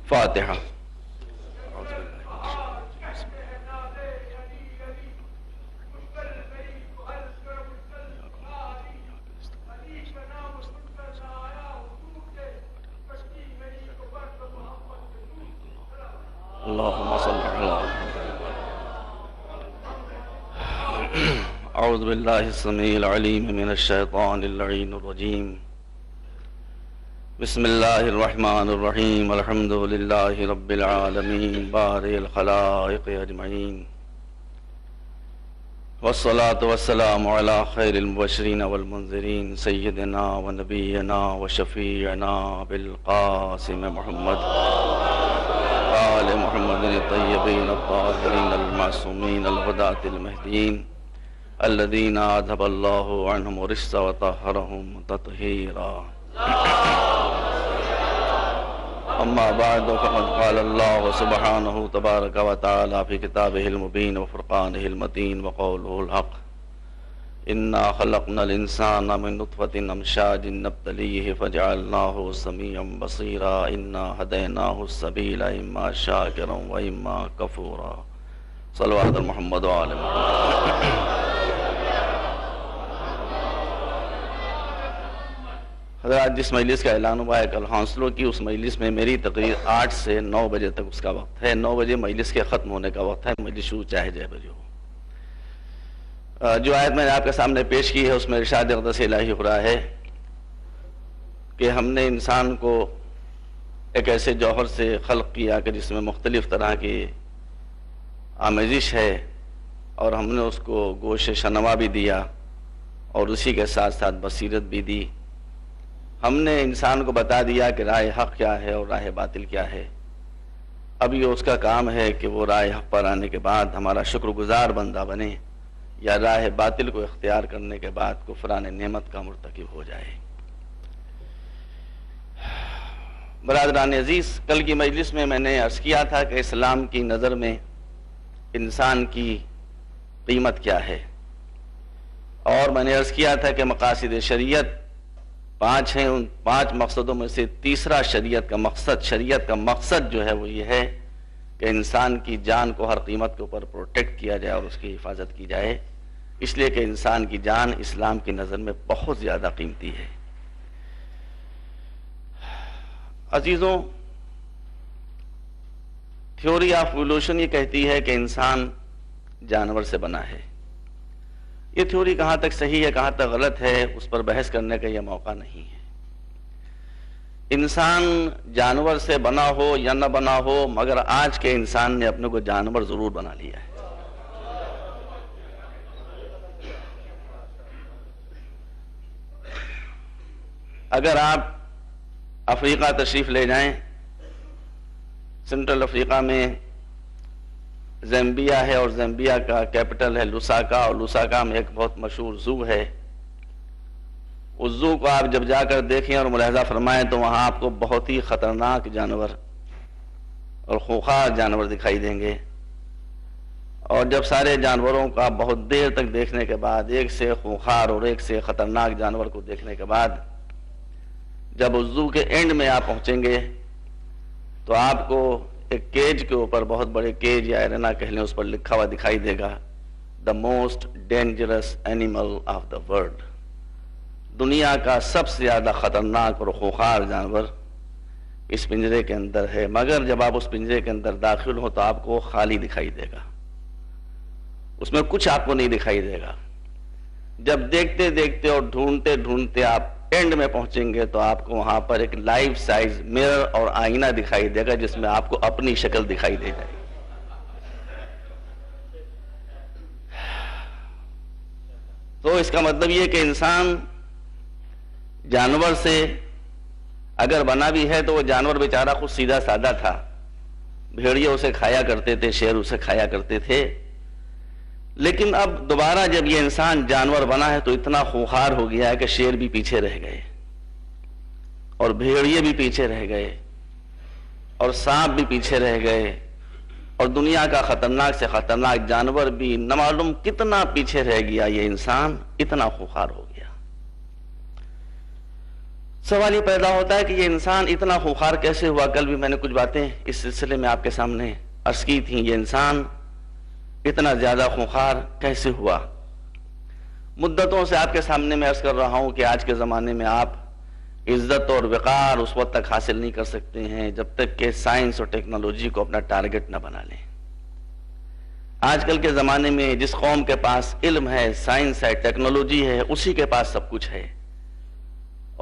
فاتحہ. اللہم صل علی اعوذ باللہ السمیع العلیم من الشیطان اللعین الرجیم. بسم اللہ الرحمن الرحیم. الحمد للہ رب العالمین بارئ الخلائق اجمعین، والصلاة والسلام علی خیر المبشرین والمنذرین سیدنا و نبینا و شفیعنا بالقاسم محمد آل محمد الطیبین الطاہرین المعصومین الہداة المہدیین الذین اذھب اللہ عنہم الرجس وطہرہم تطہیرا. اما بعد فقد قال اللہ سبحانہ تبارک و تعالی فی کتابہ المبین وفرقانہ المتین وقولہ الحق. انا خلقنا الانسان من نطفۃ امشاج نبتلیہ فجعلناہ سمیعا بصیرا. انا ہدیناہ السبیل اما شاکرا و اما کفورا. صلوات محمد و آل محمد. حضرات، جس مجلس کا اعلان ہوا ہے کل حوصلوں کی، اس مجلس میں میری تقریر 8 سے 9 بجے تک اس کا وقت ہے. 9 بجے مجلس کے ختم ہونے کا وقت ہے. مجلس شروع چاہے جے بجے ہو. جو آیت میں نے آپ کے سامنے پیش کی ہے اس میں ارشاد اقدس الہی ہو رہا ہے کہ ہم نے انسان کو ایک ایسے جوہر سے خلق کیا کہ جس میں مختلف طرح کی آمیزش ہے، اور ہم نے اس کو گوش شنوا بھی دیا اور اسی کے ساتھ ساتھ بصیرت بھی دی. ہم نے انسان کو بتا دیا کہ راہ حق کیا ہے اور راہ باطل کیا ہے. اب یہ اس کا کام ہے کہ وہ راہ حق پر آنے کے بعد ہمارا شکر گزار بندہ بنے، یا راہ باطل کو اختیار کرنے کے بعد کفران نعمت کا مرتکب ہو جائے. برادران عزیز، کل کی مجلس میں نے عرض کیا تھا کہ اسلام کی نظر میں انسان کی قیمت کیا ہے، اور میں نے عرض کیا تھا کہ مقاصد شریعت 5 ہیں. ان 5 مقصدوں میں سے تیسرا شریعت کا مقصد جو ہے وہ یہ ہے کہ انسان کی جان کو ہر قیمت کے اوپر پروٹیکٹ کیا جائے اور اس کی حفاظت کی جائے، اس لیے کہ انسان کی جان اسلام کی نظر میں بہت زیادہ قیمتی ہے. عزیزوں، تھیوری آف ایوولوشن یہ کہتی ہے کہ انسان جانور سے بنا ہے. یہ تھیوری کہاں تک صحیح ہے کہاں تک غلط ہے اس پر بحث کرنے کا یہ موقع نہیں ہے. انسان جانور سے بنا ہو یا نہ بنا ہو، مگر آج کے انسان نے اپنے کو جانور ضرور بنا لیا ہے. اگر آپ افریقہ تشریف لے جائیں، سنٹرل افریقہ میں زیمبیا ہے اور زیمبیا کا کیپٹل ہے لوساکا، اور لوساکا میں ایک بہت مشہور زو ہے. اس زو کو آپ جب جا کر دیکھیں اور ملاحظہ فرمائیں تو وہاں آپ کو بہت ہی خطرناک جانور اور خوفناک جانور دکھائی دیں گے. اور جب سارے جانوروں کا بہت دیر تک دیکھنے کے بعد، ایک سے خوفناک اور ایک سے خطرناک جانور کو دیکھنے کے بعد، جب اس زو کے اینڈ میں آپ پہنچیں گے تو آپ کو ایک کیج کے اوپر، بہت بڑے کیج یا ایرینا کہہ لیں، اس پر لکھا ہوا دکھائی دے گا the most dangerous animal of the world. دنیا کا سب سے زیادہ خطرناک اور خوفناک جانور اس پنجرے کے اندر ہے. مگر جب آپ اس پنجرے کے اندر داخل ہو تو آپ کو خالی دکھائی دے گا، اس میں کچھ آپ کو نہیں دکھائی دے گا. جب دیکھتے دیکھتے اور ڈھونڈتے ڈھونڈتے آپ اینڈ میں پہنچیں گے تو آپ کو وہاں پر ایک لائف سائز مرر اور آئینہ دکھائی دے گا جس میں آپ کو اپنی شکل دکھائی دے جائے. تو اس کا مطلب یہ کہ انسان جانور سے اگر بنا بھی ہے تو وہ جانور بیچارہ خود سیدھا سادہ تھا. بھیڑیے اسے کھایا کرتے تھے، شیر اسے کھایا کرتے تھے. لیکن اب دوبارہ جب یہ انسان جانور بنا ہے تو اتنا خوفناک ہو گیا ہے کہ شیر بھی پیچھے رہ گئے. اور بھیڑیے بھی پیچھے رہ گئے اور سانپ بھی پیچھے رہ گئے اور دنیا کا خطرناک سے خطرناک جانور بھی نہ معلوم کتنا پیچھے رہ گیا، یہ انسان اتنا خوخار ہو گیا۔ سوال یہ پیدا ہوتا ہے کہ یہ انسان اتنا خوخار کیسے ہوا؟ کل بھی میں نے کچھ باتیں اس سلسلے میں آپ کے سامنے عرض کی تھیں، یہ انسان اتنا زیادہ خوخار کیسے ہوا؟ مدتوں سے آپ کے سامنے میں عرض کر رہا ہوں کہ آج کے زمانے میں آپ عزت اور وقار اس وقت تک حاصل نہیں کر سکتے ہیں جب تک کہ سائنس اور ٹیکنالوجی کو اپنا ٹارگٹ نہ بنا لیں۔ آج کل کے زمانے میں جس قوم کے پاس علم ہے، سائنس ہے، ٹیکنالوجی ہے، اسی کے پاس سب کچھ ہے،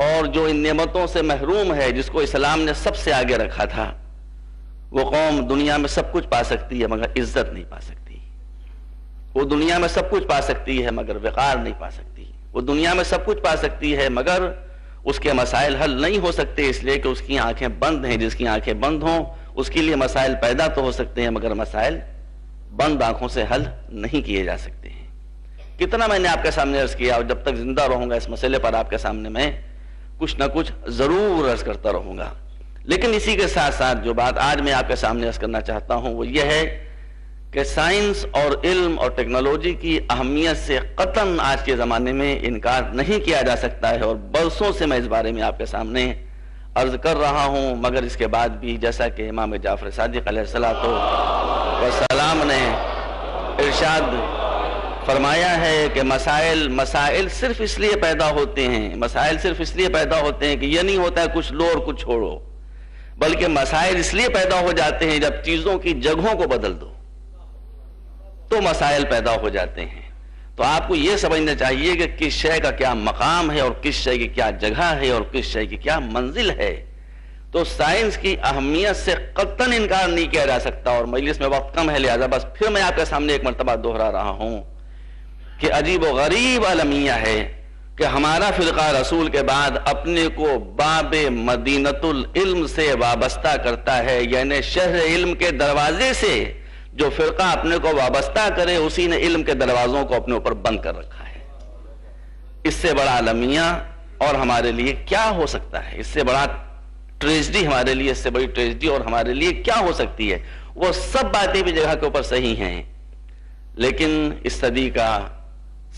اور جو ان نعمتوں سے محروم ہے، جس کو اسلام نے سب سے آگے رکھا تھا، وہ قوم دنیا میں سب کچھ پا سکتی ہے مگر عزت نہیں پا سکتی۔ وہ دنیا میں سب کچھ پا سکتی ہے مگر وقار نہیں پا سکتی۔ وہ دنیا میں سب کچھ پا سکتی ہے مگر اس کے مسائل حل نہیں ہو سکتے، اس لیے کہ اس کی آنکھیں بند ہیں۔ جس کی آنکھیں بند ہوں اس کے لیے مسائل پیدا تو ہو سکتے ہیں مگر مسائل بند آنکھوں سے حل نہیں کیے جا سکتے ہیں۔ کتنا میں نے آپ کے سامنے عرض کیا، اور جب تک زندہ رہوں گا اس مسئلے پر آپ کے سامنے میں کچھ نہ کچھ ضرور عرض کرتا رہوں گا۔ لیکن اسی کے ساتھ ساتھ جو بات آج میں آپ کے سامنے عرض کرنا چاہتا ہوں وہ یہ ہے کہ سائنس اور علم اور ٹیکنالوجی کی اہمیت سے قطعاً آج کے زمانے میں انکار نہیں کیا جا سکتا ہے، اور برسوں سے میں اس بارے میں آپ کے سامنے عرض کر رہا ہوں، مگر اس کے بعد بھی جیسا کہ امام جعفر صادق علیہ السلام نے ارشاد فرمایا ہے کہ مسائل صرف اس لیے پیدا ہوتے ہیں، مسائل صرف اس لیے پیدا ہوتے ہیں کہ یہ نہیں ہوتا ہے کچھ لو اور کچھ چھوڑو، بلکہ مسائل اس لیے پیدا ہو جاتے ہیں جب چیزوں کی جگہوں کو بدل دو تو مسائل پیدا ہو جاتے ہیں۔ تو آپ کو یہ سمجھنا چاہیے کہ کس شے کا کیا مقام ہے اور کس شے کی کیا جگہ ہے اور کس شے کی کیا منزل ہے۔ تو سائنس کی اہمیت سے قطعاً انکار نہیں کیا جا سکتا، اور مجلس میں وقت کم ہے لہذا بس پھر میں آپ کے سامنے ایک مرتبہ دہرا رہا ہوں کہ عجیب و غریب المیہ ہے کہ ہمارا فرقہ رسول کے بعد اپنے کو باب مدینۃ العلم سے وابستہ کرتا ہے، یعنی شہر علم کے دروازے سے جو فرقہ اپنے کو وابستہ کرے اسی نے علم کے دروازوں کو اپنے اوپر بند کر رکھا ہے۔ اس سے بڑا المیہ اور ہمارے لیے کیا ہو سکتا ہے؟ اس سے بڑا ٹریجڈی ہمارے لیے، اس سے بڑی ٹریجڈی اور ہمارے لیے کیا ہو سکتی ہے؟ وہ سب باتیں بھی جگہ کے اوپر صحیح ہیں، لیکن اس صدی کا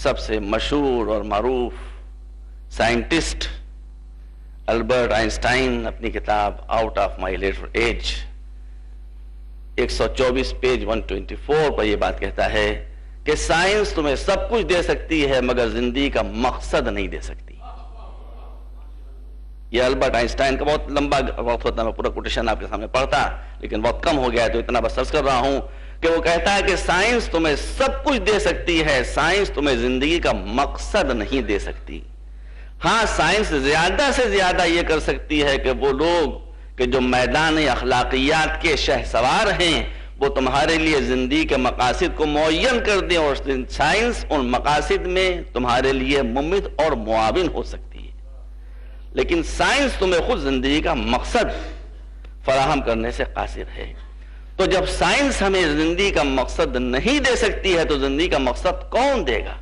سب سے مشہور اور معروف سائنٹسٹ البرٹ آئنسٹائن اپنی کتاب out of my later age 124 page 124 پر یہ بات کہتا ہے کہ سائنس تمہیں سب کچھ دے سکتی ہے مگر زندگی کا مقصد نہیں دے سکتی۔ یہ البرٹ آئنسٹائن کا بہت لمبا وقت ہوتا ہے، میں پورا کوٹیشن آپ کے سامنے پڑھتا لیکن وقت کم ہو گیا ہے تو اتنا بس عرض کر رہا ہوں کہ وہ کہتا ہے کہ سائنس تمہیں سب کچھ دے سکتی ہے، سائنس تمہیں زندگی کا مقصد نہیں دے سکتی۔ ہاں سائنس زیادہ سے زیادہ یہ کر سکتی ہے کہ وہ لوگ کہ جو میدان اخلاقیات کے شہسوار ہیں وہ تمہارے لیے زندگی کے مقاصد کو معین کر دیں، اور سائنس ان مقاصد میں تمہارے لیے ممد اور معاون ہو سکتی ہے، لیکن سائنس تمہیں خود زندگی کا مقصد فراہم کرنے سے قاصر ہے۔ تو جب سائنس ہمیں زندگی کا مقصد نہیں دے سکتی ہے تو زندگی کا مقصد کون دے گا؟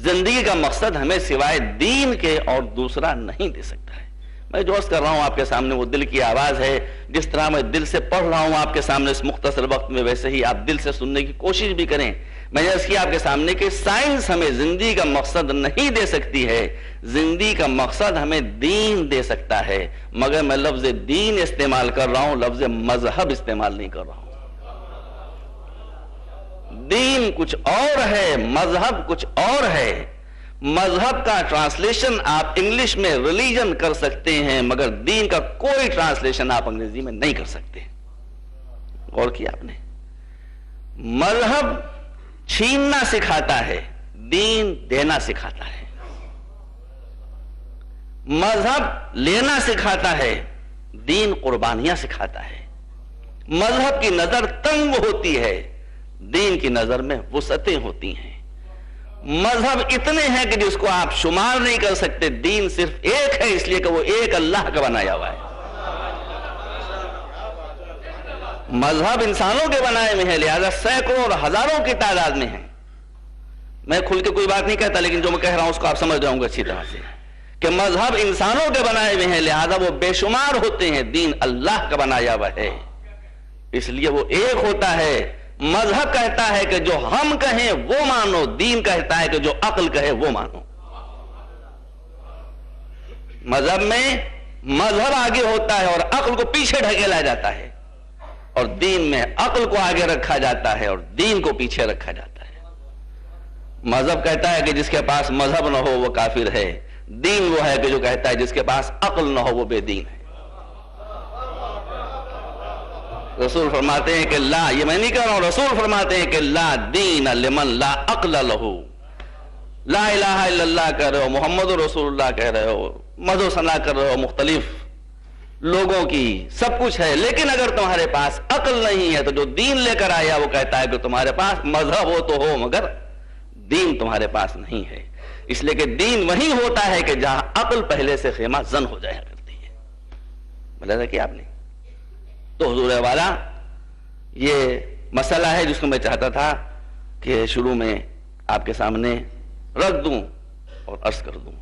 زندگی کا مقصد ہمیں سوائے دین کے اور دوسرا نہیں دے سکتا ہے۔ میں جو عرض کر رہا ہوں آپ کے سامنے وہ دل کی آواز ہے، جس طرح میں دل سے پڑھ رہا ہوں آپ کے سامنے اس مختصر وقت میں، ویسے ہی آپ دل سے سننے کی کوشش بھی کریں۔ میں نے عرض کیا آپ کے سامنے کہ سائنس ہمیں زندگی کا مقصد نہیں دے سکتی ہے، زندگی کا مقصد ہمیں دین دے سکتا ہے، مگر میں لفظ دین استعمال کر رہا ہوں، لفظ مذہب استعمال نہیں کر رہا ہوں۔ دین کچھ اور ہے، مذہب کچھ اور ہے۔ مذہب کا ٹرانسلیشن آپ انگلش میں ریلیجن کر سکتے ہیں مگر دین کا کوئی ٹرانسلیشن آپ انگریزی میں نہیں کر سکتے۔ غور کیا آپ نے؟ مذہب چھیننا سکھاتا ہے، دین دینا سکھاتا ہے۔ مذہب لینا سکھاتا ہے، دین قربانیاں سکھاتا ہے۔ مذہب کی نظر تنگ ہوتی ہے، دین کی نظر میں وسعتیں ہوتی ہیں۔ مذہب اتنے ہیں کہ جس کو آپ شمار نہیں کر سکتے، دین صرف ایک ہے اس لیے کہ وہ ایک اللہ کا بنایا ہوا ہے۔ مذہب انسانوں کے بنائے میں ہے، لہذا سینکڑوں اور ہزاروں کی تعداد میں ہیں۔ میں کھل کے کوئی بات نہیں کہتا لیکن جو میں کہہ رہا ہوں اس کو آپ سمجھ جاؤں گے اچھی طرح سے کہ مذہب انسانوں کے بنائے ہوئے ہیں، لہذا وہ بے شمار ہوتے ہیں، دین اللہ کا بنایا ہوا ہے، اس لیے وہ ایک ہوتا ہے۔ مذہب کہتا ہے کہ جو ہم کہیں وہ مانو، دین کہتا ہے کہ جو عقل کہے وہ مانو۔ مذہب میں مذہب آگے ہوتا ہے اور عقل کو پیچھے ڈھکیلا جاتا ہے، اور دین میں عقل کو آگے رکھا جاتا ہے اور دین کو پیچھے رکھا جاتا ہے۔ مذہب کہتا ہے کہ جس کے پاس مذہب نہ ہو وہ کافر ہے، دین وہ ہے کہ جو کہتا ہے جس کے پاس عقل نہ ہو وہ بے دین ہے۔ رسول فرماتے ہیں کہ لا، یہ میں نہیں کہہ رہا ہوں، رسول فرماتے ہیں کہ لا دین لمن لا عقل لہ۔ لا الہ الا اللہ کہہ رہے ہو، محمد رسول اللہ کہہ رہے ہو، مدح و ثنا کر رہے ہو مختلف لوگوں کی، سب کچھ ہے، لیکن اگر تمہارے پاس عقل نہیں ہے تو جو دین لے کر آیا وہ کہتا ہے کہ تمہارے پاس مذہب ہو تو ہو مگر دین تمہارے پاس نہیں ہے۔ اس لیے کہ دین وہی ہوتا ہے کہ جہاں عقل پہلے سے خیمہ زن ہو جایا کرتی ہے۔ ملاحظہ کیا آپ نے؟ تو حضور والا یہ مسئلہ ہے جس کو میں چاہتا تھا کہ شروع میں آپ کے سامنے رکھ دوں اور عرض کر دوں۔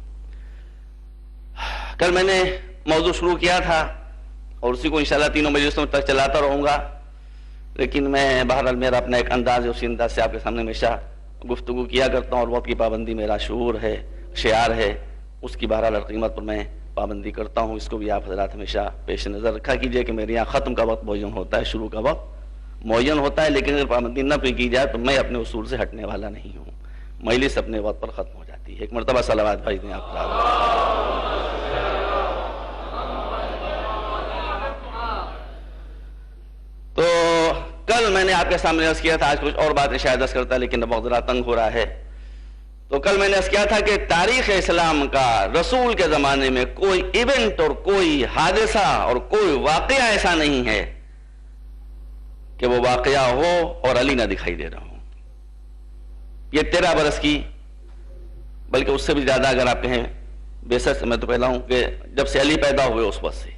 کل میں نے موضوع شروع کیا تھا اور اسی کو انشاءاللہ تینوں مجلسوں تک چلاتا رہوں گا، لیکن میں بہرحال میرا اپنا ایک انداز ہے، اسی انداز سے آپ کے سامنے ہمیشہ گفتگو کیا کرتا ہوں، اور وقت کی پابندی میرا شعور ہے، شعار ہے، اس کی بہرحال قیمت پر میں پابندی کرتا ہوں۔ اس کو بھی آپ حضرات ہمیشہ پیش نظر رکھا کیجئے کہ میرے یہاں ختم کا وقت معین ہوتا ہے، شروع کا وقت معین ہوتا ہے، لیکن اگر پابندی نہ کی جائے تو میں اپنے اصول سے ہٹنے والا نہیں ہوں، مجلس اپنے وقت پر ختم ہو جاتی ہے۔ ایک مرتبہ صلوات بھائی دیں آپ کو۔ تو کل میں نے آپ کے سامنے عرض کیا تھا، آج کچھ اور باتیں شاید عرض کرتا لیکن وقت ذرا تنگ ہو رہا ہے۔ تو کل میں نے عرض کیا تھا کہ تاریخ اسلام کا رسول کے زمانے میں کوئی ایونٹ اور کوئی حادثہ اور کوئی واقعہ ایسا نہیں ہے کہ وہ واقعہ ہو اور علی نہ دکھائی دے رہا ہو۔ یہ 13 برس کی، بلکہ اس سے بھی زیادہ اگر آپ کہیں، بے شک میں تو پہلا ہوں کہ جب سے علی پیدا ہوئے اس وقت سے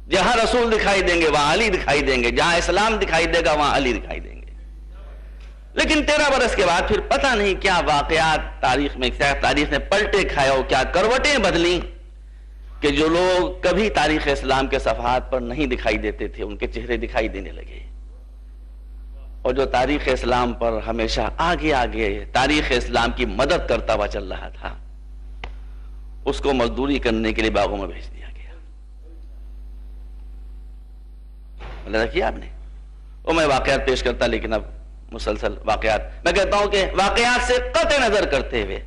جہاں رسول دکھائی دیں گے وہاں علی دکھائی دیں گے، جہاں اسلام دکھائی دے گا وہاں علی دکھائی دیں گے۔ لیکن 13 برس کے بعد پھر پتہ نہیں کیا واقعات تاریخ میں، کیا تاریخ نے پلٹے کھائے ہو، کیا کروٹیں بدلیں کہ جو لوگ کبھی تاریخ اسلام کے صفحات پر نہیں دکھائی دیتے تھے ان کے چہرے دکھائی دینے لگے، اور جو تاریخ اسلام پر ہمیشہ آگے آگے تاریخ اسلام کی مدد کرتا ہوا چل رہا تھا اس کو مزدوری کرنے کے لیے باغوں میں بھیج دیا گیا۔ اللہ کیا آپ نے، وہ میں واقعات پیش کرتا لیکن اب مسلسل واقعات، میں کہتا ہوں کہ واقعات سے قطع نظر کرتے ہوئے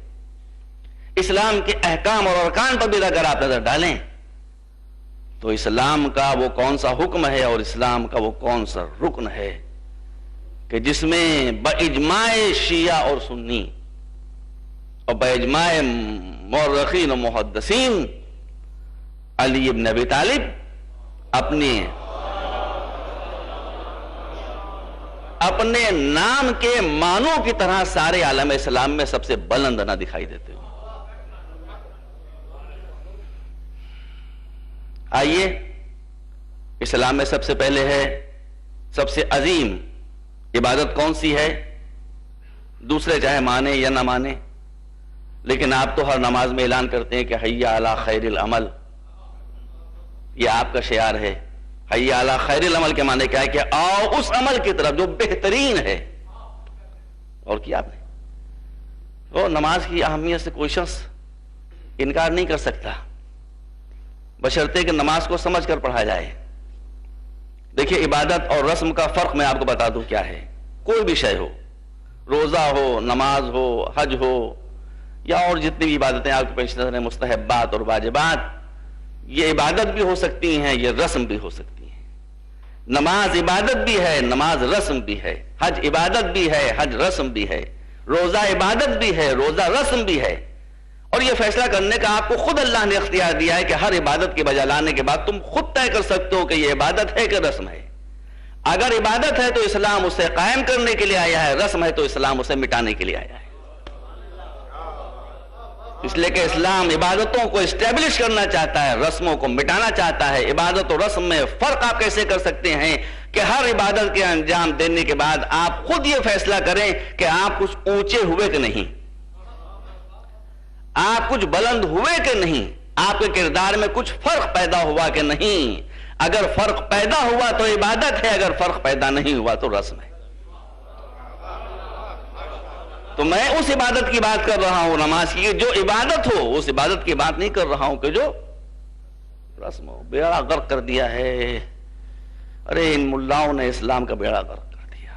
اسلام کے احکام اور ارکان پر بھی اگر آپ نظر ڈالیں تو اسلام کا وہ کون سا حکم ہے اور اسلام کا وہ کون سا رکن ہے کہ جس میں باجماع شیعہ اور سنی اور باجماع مورخین و محدثین علی ابن ابی طالب اپنے نام کے معنوں کی طرح سارے عالم اسلام میں سب سے بلند نہ دکھائی دیتے ہوں۔ آئیے، اسلام میں سب سے پہلے ہے، سب سے عظیم عبادت کون سی ہے؟ دوسرے چاہے مانے یا نہ مانے، لیکن آپ تو ہر نماز میں اعلان کرتے ہیں کہ حی علی خیر العمل، یہ آپ کا شعار ہے۔ حی علی خیر العمل کے معنی کیا ہے کہ آؤ اس عمل کی طرف جو بہترین ہے۔ اور کیا آپ نے وہ نماز کی اہمیت سے کوئی شخص انکار نہیں کر سکتا، بشرطے کہ نماز کو سمجھ کر پڑھا جائے۔ دیکھیے، عبادت اور رسم کا فرق میں آپ کو بتا دوں کیا ہے۔ کوئی بھی شے ہو، روزہ ہو، نماز ہو، حج ہو، یا اور جتنی بھی عبادتیں آپ کے پیش نظر ہیں، مستحبات اور واجبات، یہ عبادت بھی ہو سکتی ہیں، یہ رسم بھی ہو سکتی ہیں۔ نماز عبادت بھی ہے، نماز رسم بھی ہے، حج عبادت بھی ہے، حج رسم بھی ہے، روزہ عبادت بھی ہے، روزہ رسم بھی ہے۔ اور یہ فیصلہ کرنے کا آپ کو خود اللہ نے اختیار دیا ہے کہ ہر عبادت کے بجا لانے کے بعد تم خود طے کر سکتے ہو کہ یہ عبادت ہے کہ رسم ہے۔ اگر عبادت ہے تو اسلام اسے قائم کرنے کے لیے آیا ہے، رسم ہے تو اسلام اسے مٹانے کے لیے آیا ہے۔ اس لیے کہ اسلام عبادتوں کو اسٹیبلش کرنا چاہتا ہے، رسموں کو مٹانا چاہتا ہے۔ عبادت اور رسم میں فرق آپ کیسے کر سکتے ہیں کہ ہر عبادت کے انجام دینے کے بعد آپ خود یہ فیصلہ کریں کہ آپ کچھ اونچے ہوئے کہ نہیں، آپ کچھ بلند ہوئے کہ نہیں، آپ کے کردار میں کچھ فرق پیدا ہوا کہ نہیں؟ اگر فرق پیدا ہوا تو عبادت ہے، اگر فرق پیدا نہیں ہوا تو رسم ہے۔ تو میں اس عبادت کی بات کر رہا ہوں، نماز کی، جو عبادت ہو، اس عبادت کی بات نہیں کر رہا ہوں کہ جو رسم ہو۔ بیڑا غرق کر دیا ہے، ارے ان ملاؤں نے اسلام کا بیڑا غرق کر دیا۔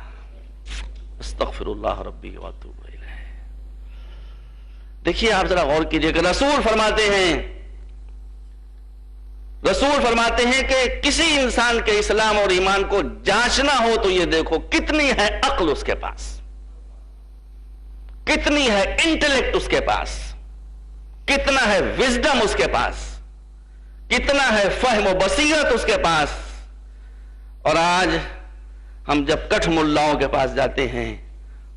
استغفر اللہ ربی واتوب الیہ۔ دیکھیے آپ ذرا غور کیجئے کہ رسول فرماتے ہیں کہ کسی انسان کے اسلام اور ایمان کو جانچنا ہو تو یہ دیکھو کتنی ہے عقل اس کے پاس، کتنی ہے انٹلیکٹ اس کے پاس، کتنا ہے وزڈم اس کے پاس، کتنا ہے فہم و بصیرت اس کے پاس۔ اور آج ہم جب کٹھ ملاؤں کے پاس جاتے ہیں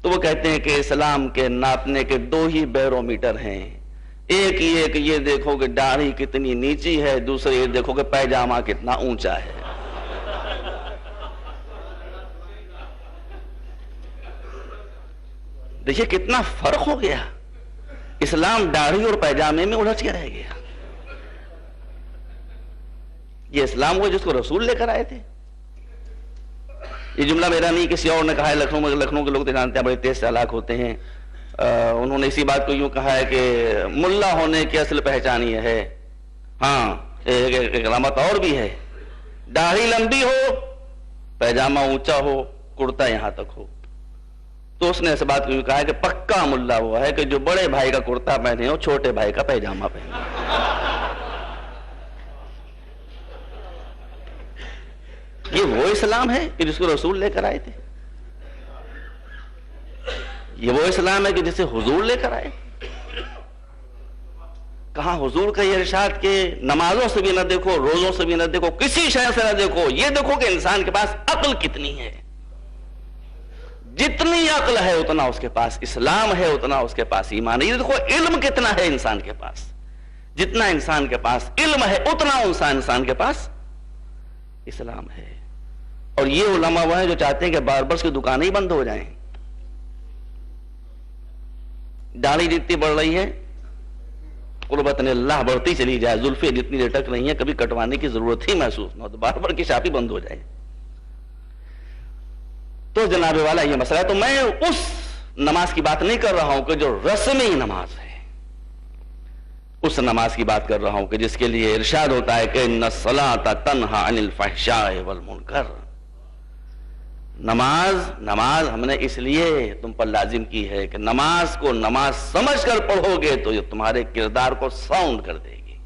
تو وہ کہتے ہیں کہ اسلام کے ناپنے کے 2 ہی بیرو میٹر ہیں، ایک یہ دیکھو کہ داڑھی کتنی نیچی ہے، دوسرے یہ دیکھو کہ پیجامہ کتنا اونچا ہے۔ دیکھیے کتنا فرق ہو گیا، اسلام داڑھی اور پیجامے میں الجھ کے رہ گیا۔ یہ اسلام وہ جس کو رسول لے کر آئے تھے۔ یہ جملہ میرا نہیں، کسی اور نے کہا ہے، لکھنؤ کے لوگ تو جانتے ہیں، بڑے تیز چالاک ہوتے ہیں۔ انہوں نے اسی بات کو یوں کہا ہے کہ ملا ہونے کی اصل پہچان یہ ہے، ہاں ایک علامت اور بھی ہے، داڑھی لمبی ہو، پیجامہ اونچا ہو، کرتا یہاں تک ہو۔ تو اس نے اس بات کو یوں کہا ہے کہ پکا ملا وہ ہے کہ جو بڑے بھائی کا کرتا پہنے ہو، چھوٹے بھائی کا پیجامہ پہنے ہو۔ یہ وہ اسلام ہے کہ جس کو رسول لے کر آئے تھے؟ یہ وہ اسلام ہے کہ جسے حضور لے کر آئے؟ کہاں حضور کا یہ ارشاد کہ نمازوں سے بھی نہ دیکھو، روزوں سے بھی نہ دیکھو، کسی شے سے نہ دیکھو، یہ دیکھو کہ انسان کے پاس عقل کتنی ہے۔ جتنی عقل ہے اتنا اس کے پاس اسلام ہے، اتنا اس کے پاس ایمان ہے۔ یہ دیکھو علم کتنا ہے انسان کے پاس، جتنا انسان کے پاس علم ہے اتنا انسان کے پاس اسلام ہے۔ اور یہ علماء وہ ہیں جو چاہتے ہیں کہ باربرس کی دکانیں ہی بند ہو جائیں۔ داڑھی جتنی بڑھ رہی ہے، قربت اللہ بڑھتی چلی جائے، زلفیں جتنی لٹک رہی ہیں، کبھی کٹوانے کی ضرورت ہی محسوس نہ ہو، تو باربر کی شاپ ہی بند ہو جائے۔ تو جناب والا یہ مسئلہ ہے۔ تو میں اس نماز کی بات نہیں کر رہا ہوں کہ جو رسمی نماز ہے، اس نماز کی بات کر رہا ہوں کہ جس کے لیے ارشاد ہوتا ہے کہ ان الصلاۃ تنہی عن الفحشاء والمنکر۔ نماز ہم نے اس لیے تم پر لازم کی ہے کہ نماز کو نماز سمجھ کر پڑھو گے تو یہ تمہارے کردار کو ساؤنڈ کر دے گی،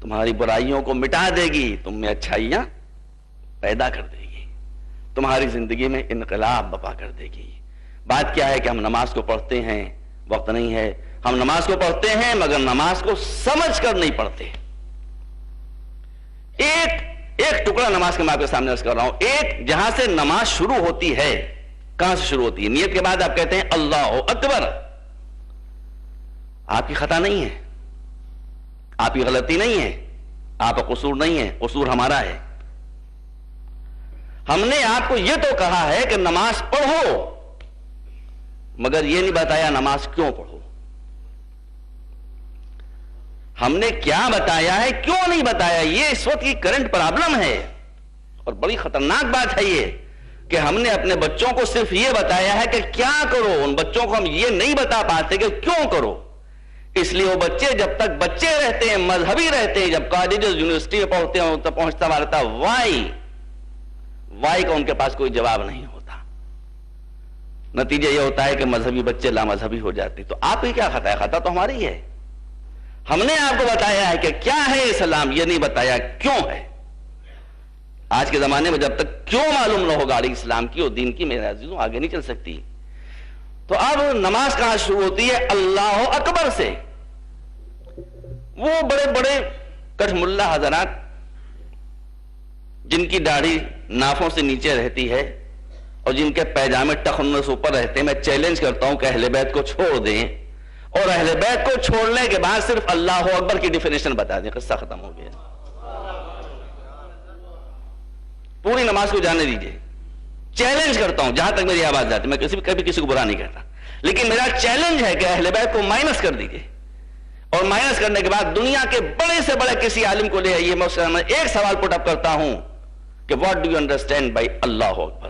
تمہاری برائیوں کو مٹا دے گی، تم میں اچھائیاں پیدا کر دے گی، تمہاری زندگی میں انقلاب برپا کر دے گی۔ بات کیا ہے کہ ہم نماز کو پڑھتے ہیں، وقت نہیں ہے، ہم نماز کو پڑھتے ہیں مگر نماز کو سمجھ کر نہیں پڑھتے۔ ایک ٹکڑا نماز کے میں آپ کے سامنے عرض کر رہا ہوں۔ ایک جہاں سے نماز شروع ہوتی ہے، کہاں سے شروع ہوتی ہے؟ نیت کے بعد آپ کہتے ہیں اللہ اکبر۔ آپ کی خطا نہیں ہے، آپ کی غلطی نہیں ہے، آپ کا قصور نہیں ہے، قصور ہمارا ہے۔ ہم نے آپ کو یہ تو کہا ہے کہ نماز پڑھو، مگر یہ نہیں بتایا نماز کیوں پڑھو۔ ہم نے کیا بتایا ہے، کیوں نہیں بتایا؟ یہ اس وقت کی کرنٹ پرابلم ہے اور بڑی خطرناک بات ہے یہ کہ ہم نے اپنے بچوں کو صرف یہ بتایا ہے کہ کیا کرو، ان بچوں کو ہم یہ نہیں بتا پاتے کہ کیوں کرو۔ اس لیے وہ بچے جب تک بچے رہتے ہیں، مذہبی رہتے ہیں، جب کالجز یونیورسٹی میں پہنچتے ہیں تو پہنچتا والتا وائی کا ان کے پاس کوئی جواب نہیں ہوتا۔ نتیجہ یہ ہوتا ہے کہ مذہبی بچے لامذہبی ہو جاتے۔ تو آپ کی کیا خطا ہے؟ خطا تو ہماری ہے۔ ہم نے آپ کو بتایا ہے کہ کیا ہے اسلام، یہ نہیں بتایا کیوں ہے۔ آج کے زمانے میں جب تک کیوں معلوم نہ ہو گاڑی اسلام کی اور دین کی، میرے عزیزوں آگے نہیں چل سکتی۔ تو اب نماز کہاں شروع ہوتی ہے؟ اللہ اکبر سے۔ وہ بڑے بڑے کٹھ ملا حضرات جن کی داڑھی نافوں سے نیچے رہتی ہے اور جن کے پیجامے ٹخنوں سے اوپر رہتے ہیں، میں چیلنج کرتا ہوں کہ اہل بیت کو چھوڑ دیں اور اہل بیت کو چھوڑنے کے بعد صرف اللہ اکبر کی ڈیفینیشن بتا دیں، قصہ ختم ہو گیا۔ پوری نماز کو جانے دیجئے، چیلنج کرتا ہوں جہاں تک میری آواز جاتی، میں کبھی کسی کو برا نہیں کہتا، لیکن میرا چیلنج ہے کہ اہل بیت کو مائنس کر دیجئے اور مائنس کرنے کے بعد دنیا کے بڑے سے بڑے کسی عالم کو لے آئیے، میں اس سے ایک سوال پٹ اپ کرتا ہوں کہ what do you understand by اللہ اکبر؟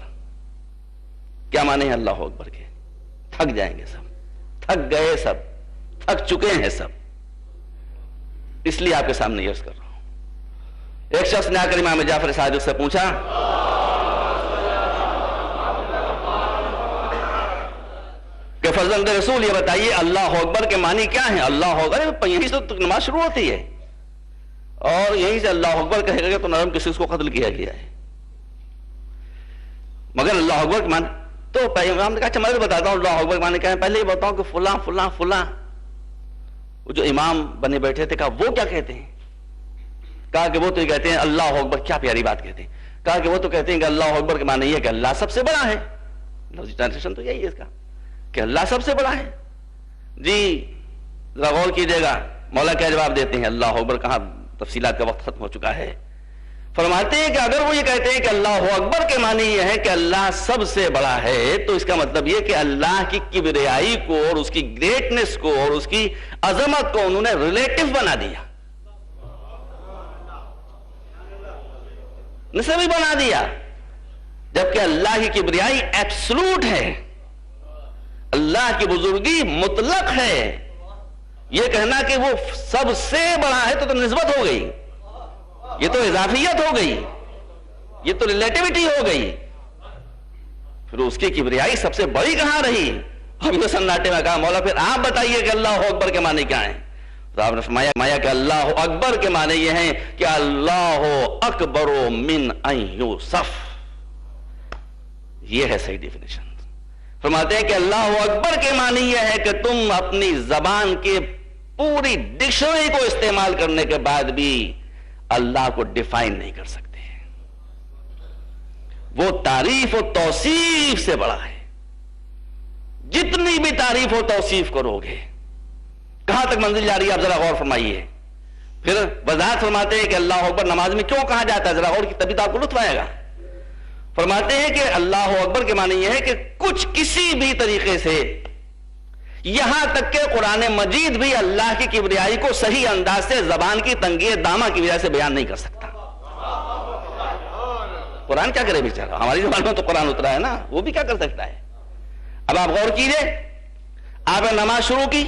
کیا معنی ہے اللہ اکبر کے؟ تھک جائیں گے سب، تھک گئے سب، تھک چکے ہیں سب، اس لیے آپ کے سامنے عرض کر رہا ہوں۔ ایک شخص نے آ کر امام جعفر صادق سے پوچھا کہ فرزند رسول یہ بتائیے اللہ اکبر کے معنی کیا ہیں؟ اللہ اکبر یہیں سے تو نماز شروع ہوتی ہے، اور یہیں سے اللہ اکبر کہے گا تو نرم کسی کو قتل کیا گیا ہے، مگر اللہ اکبر کے معنی تو امام نے کہا اچھا میں بتاتا ہوں اللہ اکبر کے معنی کیا ہے۔ پہلے یہ بتاؤں کہ فلاں فلاں فلاں وہ جو امام بنے بیٹھے تھے، کہا وہ کیا کہتے ہیں؟ کہا کہ وہ تو یہ کہتے ہیں اللہ اکبر، کیا پیاری بات کہتے ہیں، کہا کہ وہ تو کہتے ہیں کہ اللہ اکبر کے معنی یہ ہے کہ اللہ سب سے بڑا ہے، لفظی ٹرانسلیشن تو یہی ہے اس کا کہ اللہ سب سے بڑا ہے۔ جی ذرا غور کیجئے گا مولا کیا جواب دیتے ہیں، اللہ اکبر، کہاں تفصیلات کا وقت ختم ہو چکا ہے۔ فرماتے ہیں کہ اگر وہ یہ کہتے ہیں کہ اللہ اکبر کے معنی یہ ہے کہ اللہ سب سے بڑا ہے، تو اس کا مطلب یہ کہ اللہ کی کبریائی کو اور اس کی گریٹنس کو اور اس کی عظمت کو انہوں نے ریلیٹو بنا دیا، نسبی بنا دیا، جبکہ اللہ کی کبریائی ایبسلوٹ ہے، اللہ کی بزرگی مطلق ہے۔ یہ کہنا کہ وہ سب سے بڑا ہے تو نسبت ہو گئی، یہ تو اضافیت ہو گئی، یہ تو ریلیٹیوٹی ہو گئی، پھر اس کی کبریائی سب سے بڑی کہاں رہی؟ اب یہ سناٹے میں کہا مولا پھر آپ بتائیے کہ اللہ اکبر کے معنی کیا ہیں؟ تو آپ نے فرمایا کہ اللہ اکبر کے معنی یہ ہیں کہ اللہ اکبر من ان یوصف، یہ ہے صحیح ڈیفینیشن۔ فرماتے ہیں کہ اللہ اکبر کے معنی یہ ہے کہ تم اپنی زبان کے پوری ڈکشنری کو استعمال کرنے کے بعد بھی اللہ کو ڈیفائن نہیں کر سکتے، وہ تعریف و توصیف سے بڑا ہے، جتنی بھی تعریف و توصیف کرو گے کہاں تک منزل جا رہی ہے آپ ذرا غور فرمائیے۔ پھر وضاحت فرماتے ہیں کہ اللہ اکبر نماز میں کیوں کہا جاتا ہے، ذرا غور کی تبھی تو آپ کو لطف آئے گا۔ فرماتے ہیں کہ اللہ اکبر کے معنی یہ ہے کہ کچھ کسی بھی طریقے سے، یہاں تک کہ قرآن مجید بھی اللہ کی کبریائی کو صحیح انداز سے زبان کی تنگی دامہ کی وجہ سے بیان نہیں کر سکتا۔ قرآن کیا کرے بیچارہ، ہماری زبان میں تو قرآن اترا ہے نا، وہ بھی کیا کر سکتا ہے۔ اب آپ غور کیجئے، آپ نے نماز شروع کی،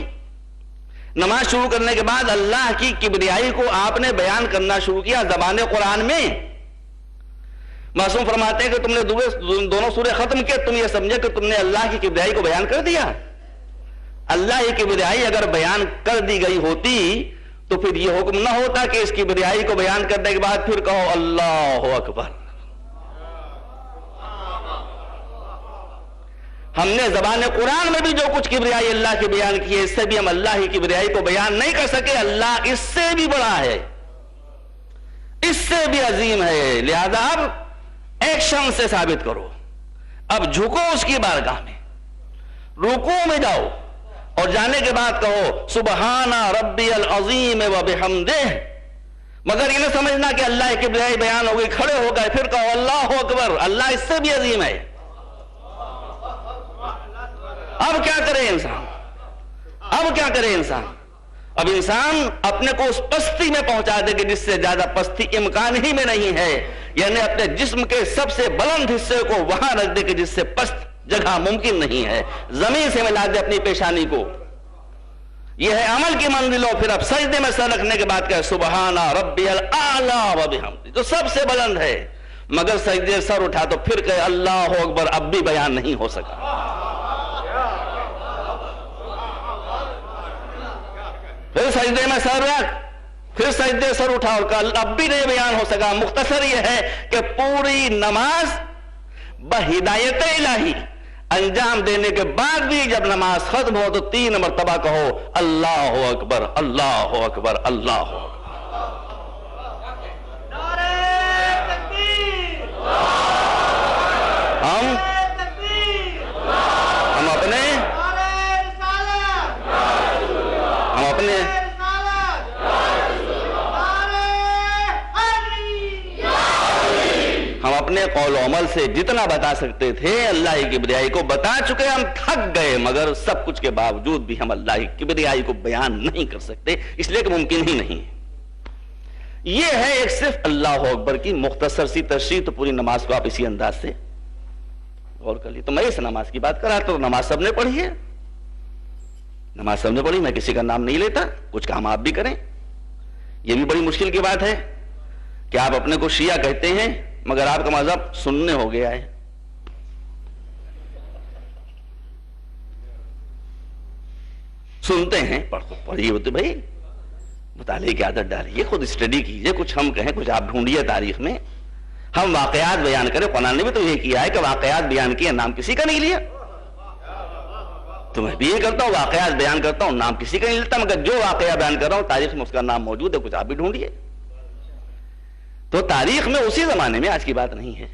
نماز شروع کرنے کے بعد اللہ کی کبریائی کو آپ نے بیان کرنا شروع کیا زبان قرآن میں۔ معصوم فرماتے ہیں کہ تم نے دونوں سورے ختم کیے، تم یہ سمجھے کہ تم نے اللہ کی کبریائی کو بیان کر دیا۔ اللہ کی کبریائی اگر بیان کر دی گئی ہوتی تو پھر یہ حکم نہ ہوتا کہ اس کی کبریائی کو بیان کرنے کے بعد پھر کہو اللہ اکبر۔ ہم نے زبان قرآن میں بھی جو کچھ کبریائی اللہ کی بیان کی ہے، اس سے بھی ہم اللہ کی کبریائی کو بیان نہیں کر سکے۔ اللہ اس سے بھی بڑا ہے، اس سے بھی عظیم ہے، لہذا اب ایکشن سے ثابت کرو۔ اب جھکو اس کی بارگاہ میں، رکوع میں جاؤ اور جانے کے بعد کہو سبحان ربی العظیم وبحمدہ، مگر یہ نہ سمجھنا کہ اللہ کی کبریائی بیان ہو گئی، کھڑے ہو گئے پھر کہو اللہ اکبر، اللہ اس سے بھی عظیم ہے۔ اب کیا کرے انسان، اب کیا کرے انسان؟ اب انسان اپنے کو اس پستی میں پہنچا دے کہ جس سے زیادہ پستی امکان ہی میں نہیں ہے، یعنی اپنے جسم کے سب سے بلند حصے کو وہاں رکھ دے کہ جس سے پست جگہ ممکن نہیں ہے، زمین سے ملا دے اپنی پیشانی کو، یہ ہے عمل کی منزل۔ اور پھر اب سجدے میں سر رکھنے کے بعد کہ سبحان ربی الاعلی وبحمدہ، جو سب سے بلند ہے، مگر سجدے سر اٹھا تو پھر کہ اللہ اکبر اب بھی بیان نہیں ہو سکا۔ پھر سجدے میں سر رکھ، پھر سجدے سر اٹھا اور کہا اب بھی نہیں بیان ہو سکا۔ مختصر یہ ہے کہ پوری نماز بہدایت الہی انجام دینے کے بعد بھی جب نماز ختم ہو تو 3 مرتبہ کہو اللہ اکبر، اللہ اکبر، اللہ اکبر۔ ہم اپنے قول و عمل سے جتنا بتا سکتے تھے اللہ کی کبریائی کو بتا چکے، ہم تھک گئے، مگر سب کچھ کے باوجود بھی ہم اللہ کی کبریائی کو بیان نہیں کر سکتے، اس لیے کہ ممکن ہی نہیں ہے۔ یہ ہے ایک صرف اللہ اکبر کی مختصر سی تشریح، تو پوری نماز کو آپ اسی انداز سے غور کر لیے۔ تو میں اس نماز کی بات کر رہا تو نماز سب نے پڑھی ہے، نماز سب نے پڑھی، میں کسی کا نام نہیں لیتا، کچھ کام آپ بھی کریں۔ یہ بھی بڑی مشکل کی بات ہے کہ آپ اپنے کو شیعہ کہتے ہیں مگر آپ کا مذہب سننے ہو گیا ہے۔ سنتے ہیں، پڑھیے ہوتے بھائی، مطالعے کی عادت ڈالیے، خود اسٹڈی کیجئے، کچھ ہم کہیں کچھ آپ ڈھونڈیے تاریخ میں، ہم واقعات بیان کریں۔ قرآن نے بھی تو یہ کیا ہے کہ واقعات بیان کیے، نام کسی کا نہیں لیا۔ تو میں بھی یہ کرتا ہوں، واقعات بیان کرتا ہوں، نام کسی کا نہیں لیتا، مگر جو واقعہ بیان کر رہا ہوں تاریخ میں اس کا نام موجود ہے، کچھ آپ بھی ڈھونڈیے۔ تو تاریخ میں اسی زمانے میں، آج کی بات نہیں ہے،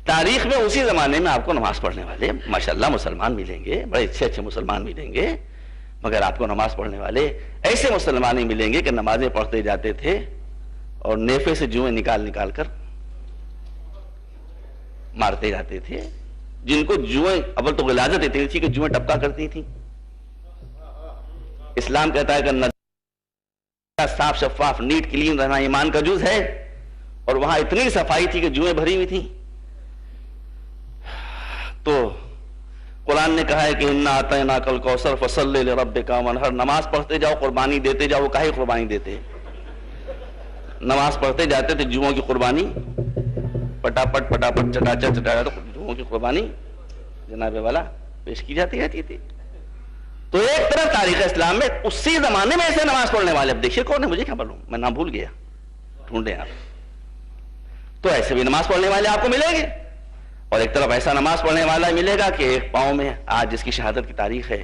تاریخ میں اسی زمانے میں آپ کو نماز پڑھنے والے ماشاءاللہ مسلمان ملیں گے، بڑے اچھے اچھے مسلمان ملیں گے، مگر آپ کو نماز پڑھنے والے ایسے مسلمان ہی ملیں گے کہ نمازیں پڑھتے جاتے تھے اور نیفے سے جوئیں نکال نکال کر مارتے جاتے تھے، جن کو جوئیں، اول تو غلاظت اتنی تھی کہ جوئیں ٹپکا کرتی تھیں۔ اسلام کہتا ہے کہ صاف شفاف نیٹ کلین رہنا ایمان کا جز ہے، اور وہاں اتنی صفائی تھی کہ جوئیں بھری ہوئی تھیں۔ تو قرآن نے کہا ہے کہ انا اعطیناک الکوثر فصلی لربک وانحر، نماز پڑھتے جاؤ، قربانی دیتے جاؤ۔ وہ کاہے قربانی دیتے؟ نماز پڑھتے جاتے تھے، جوؤں کی قربانی پٹاپٹ پٹاپٹ چٹاچا چٹاچا، تو جوؤں کی قربانی جناب والا پیش کی جاتی رہتی تھی۔ تو ایک طرف تاریخ اسلام میں اسی زمانے میں ایسے نماز پڑھنے والے، اب دیکھیے کون ہے، مجھے کیا معلوم، میں نام بھول گیا، ڈھونڈیں آپ۔ تو ایسے بھی نماز پڑھنے والے آپ کو ملیں گے، اور ایک طرف ایسا نماز پڑھنے والا ملے گا کہ ایک پاؤں میں، آج جس کی شہادت کی تاریخ ہے،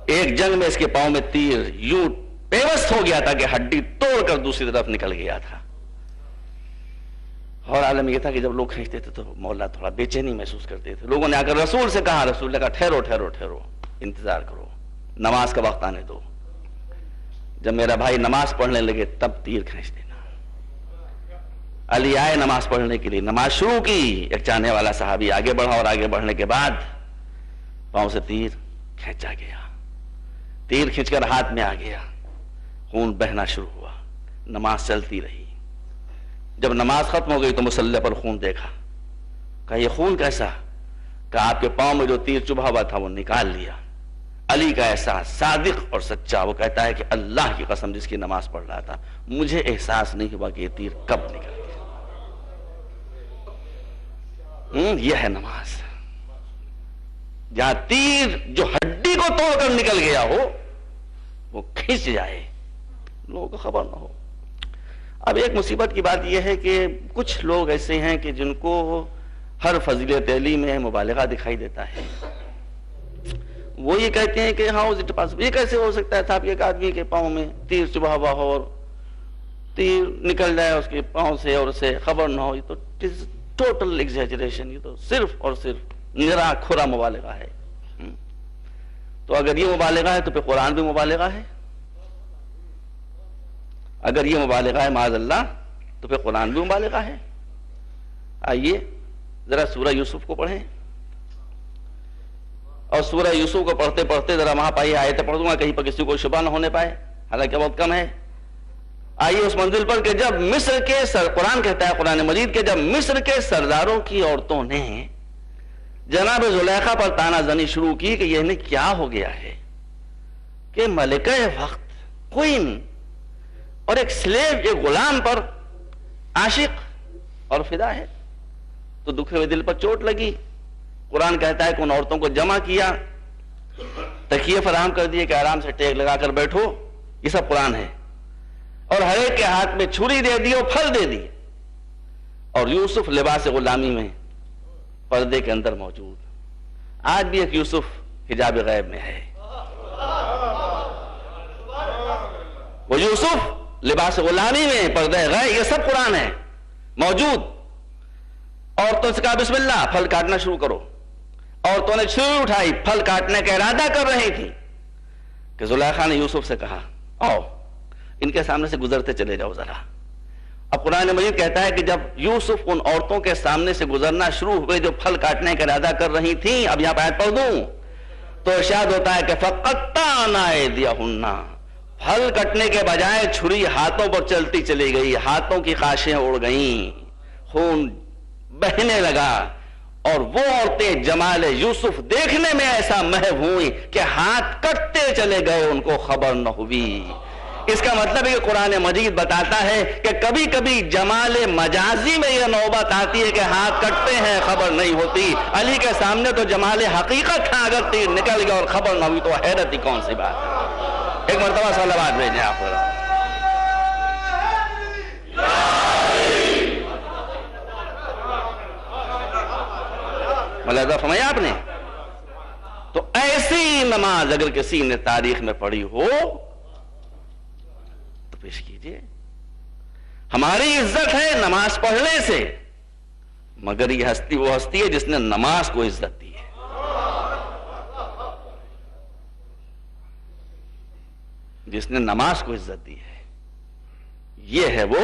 ایک جنگ میں اس کے پاؤں میں تیر یوں پیوست ہو گیا تھا کہ ہڈی توڑ کر دوسری طرف نکل گیا تھا۔ اور عالم یہ تھا کہ جب لوگ کھینچتے تھے تو مولا تھوڑا بے چینی محسوس کرتے تھے۔ لوگوں نے آ کر رسول سے کہا، رسول نے کہا ٹھہرو ٹھہرو ٹھہرو، انتظار کرو، نماز کا وقت آنے دو، جب میرا بھائی نماز پڑھنے لگے تب تیر کھینچ دینا۔ علی آئے نماز پڑھنے کے لیے، نماز شروع کی، ایک چاہنے والا صحابی آگے بڑھا، اور آگے بڑھنے کے بعد پاؤں سے تیر کھینچا گیا، تیر کھینچ کر ہاتھ میں آ گیا، خون بہنا شروع ہوا، نماز چلتی رہی۔ جب نماز ختم ہو گئی تو مصلی پر خون دیکھا، کہا یہ خون کیسا؟ کہا آپ کے پاؤں میں جو تیر چبھا ہوا تھا وہ نکال لیا۔ علی کا احساس صادق اور سچا، وہ کہتا ہے کہ اللہ کی قسم جس کی نماز پڑھ رہا تھا، مجھے احساس نہیں ہوا کہ یہ تیر کب نکل گیا۔ یہ ہے نماز، جہاں تیر جو ہڈی کو توڑ کر نکل گیا ہو وہ کھینچ جائے، لوگوں کو خبر نہ ہو۔ اب ایک مصیبت کی بات یہ ہے کہ کچھ لوگ ایسے ہیں کہ جن کو ہر فضیلت علی میں مبالغہ دکھائی دیتا ہے۔ وہ یہ کہتے ہیں کہ ہاں یہ کیسے ہو سکتا ہے صاحب، ایک آدمی کے پاؤں میں تیر چبھا ہوا ہو اور تیر نکل جائے اس کے پاؤں سے اور اسے خبر نہ ہو، یہ تو ٹوٹل ایگزیجریشن، یہ تو صرف اور صرف نرا کھرا مبالغہ ہے۔ تو اگر یہ مبالغہ ہے تو پھر قرآن بھی مبالغہ ہے، اگر یہ مبالغہ ہے معاذ اللہ تو پھر قرآن بھی مبالغہ ہے۔ آئیے ذرا سورہ یوسف کو پڑھیں، اور سورہ یوسف کو پڑھتے پڑھتے ذرا وہاں پائی آیتیں پڑھ دوں گا، کہیں پر کسی کو شبہ نہ ہونے پائے، حالانکہ بہت کم ہے۔ آئیے اس منزل پر کہ جب مصر کے قرآن کہتا ہے قرآن مجید کے جب مصر کے سرداروں کی عورتوں نے جناب زلیخا پر تانا زنی شروع کی کہ یہ انہیں کیا ہو گیا ہے کہ ملکہ وقت کوئن اور ایک سلیو، ایک غلام پر عاشق اور فدا ہے، تو دکھے ہوئے دل پر چوٹ لگی۔ قرآن کہتا ہے کہ ان عورتوں کو جمع کیا، تکیے فراہم کر دیے کہ آرام سے ٹیک لگا کر بیٹھو، یہ سب قرآن ہے، اور ہر ایک کے ہاتھ میں چھری دے دی اور پھل دے دی، اور یوسف لباس غلامی میں پردے کے اندر موجود۔ آج بھی ایک یوسف حجاب غیب میں ہے، وہ یوسف لباس غلامی میں پردہ غیب، یہ سب قرآن ہے موجود۔ عورتوں سے کہا بسم اللہ، پھل کاٹنا شروع کرو، عورتوں نے چھری اٹھائی، پھل کاٹنے کا ارادہ کر رہی تھی کہ زلیخا نے یوسف سے کہا آؤ ان کے سامنے سے گزرتے چلے جاؤ ذرا، اب قرآن مجید کہتا ہے کہ جب یوسف ان عورتوں کے سامنے سے گزرنا شروع ہوئے جو پھل کاٹنے کا ارادہ کر رہی تھیں، اب یہاں پہ آیت پڑھ دوں تو ارشاد ہوتا ہے کہ فَقَطَّعْنَا أَيْدِيَهُنَّ، پھل کٹنے کے بجائے چھری ہاتھوں پر چلتی چلی گئی، ہاتھوں کی خاشیں اڑ گئیں، خون بہنے لگا، اور وہ عورتیں جمال یوسف دیکھنے میں ایسا محو ہوئی کہ ہاتھ کٹتے چلے گئے، ان کو خبر نہ ہوئی۔ اس کا مطلب ہے کہ قرآن مجید بتاتا ہے کہ کبھی کبھی جمال مجازی میں یہ نوبت آتی ہے کہ ہاتھ کٹتے ہیں خبر نہیں ہوتی۔ علی کے سامنے تو جمال حقیقت تھا، اگر تیر نکل گیا اور خبر نہ ہوئی تو حیرت ہی کون سی بات ہے۔ ایک مرتبہ صلوات بھیجیں آپ پر۔ ملاحظہ فرمایا آپ نے؟ تو ایسی نماز اگر کسی نے تاریخ میں پڑھی ہو تو پیش کیجئے۔ ہماری عزت ہے نماز پڑھنے سے، مگر یہ ہستی وہ ہستی ہے جس نے نماز کو عزت دی ہے۔ جس نے نماز کو عزت دی ہے، یہ ہے وہ